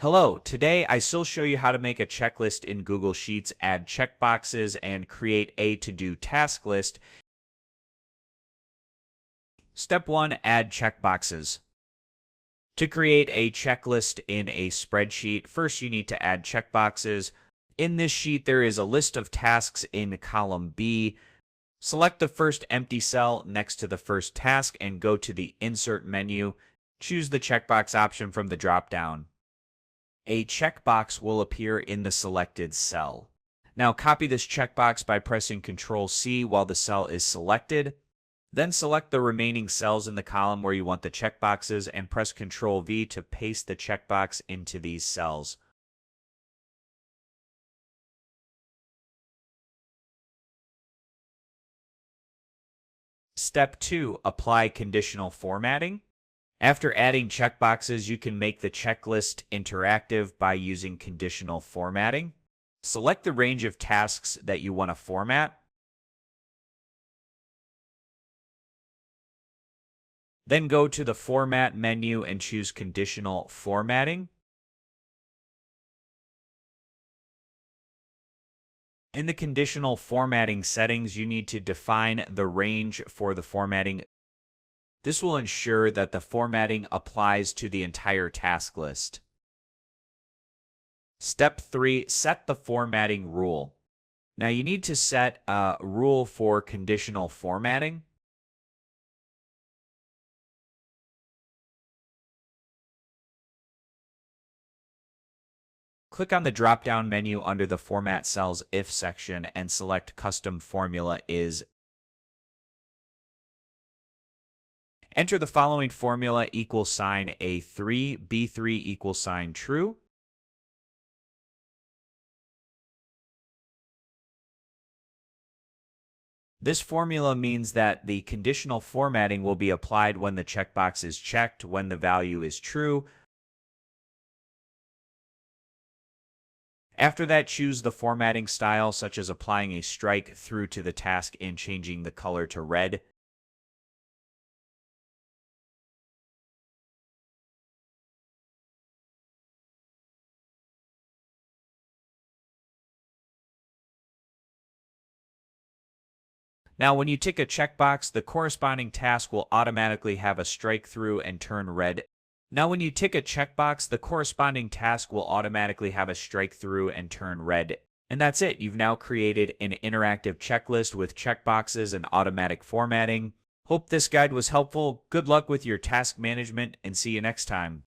Hello, today I still show you how to make a checklist in Google Sheets, add checkboxes, and create a to-do task list. Step 1, add checkboxes. To create a checklist in a spreadsheet, first you need to add checkboxes. In this sheet, there is a list of tasks in column B. Select the first empty cell next to the first task and go to the Insert menu. Choose the checkbox option from the drop-down. A checkbox will appear in the selected cell. Now copy this checkbox by pressing Ctrl+C while the cell is selected. Then select the remaining cells in the column where you want the checkboxes and press Ctrl+V to paste the checkbox into these cells. Step 2, apply conditional formatting. After adding checkboxes, you can make the checklist interactive by using conditional formatting. Select the range of tasks that you want to format. Then go to the Format menu and choose Conditional Formatting. In the conditional formatting settings, you need to define the range for the formatting. This will ensure that the formatting applies to the entire task list. Step 3, set the formatting rule. Now you need to set a rule for conditional formatting. Click on the drop-down menu under the Format Cells If section and select Custom Formula is. Enter the following formula: $A3, B3 = true. This formula means that the conditional formatting will be applied when the checkbox is checked, when the value is true. After that, choose the formatting style, such as applying a strike through to the task and changing the color to red. Now, when you tick a checkbox, the corresponding task will automatically have a strike through and turn red. Now, when you tick a checkbox, the corresponding task will automatically have a strike through and turn red. And that's it. You've now created an interactive checklist with checkboxes and automatic formatting. Hope this guide was helpful. Good luck with your task management and see you next time.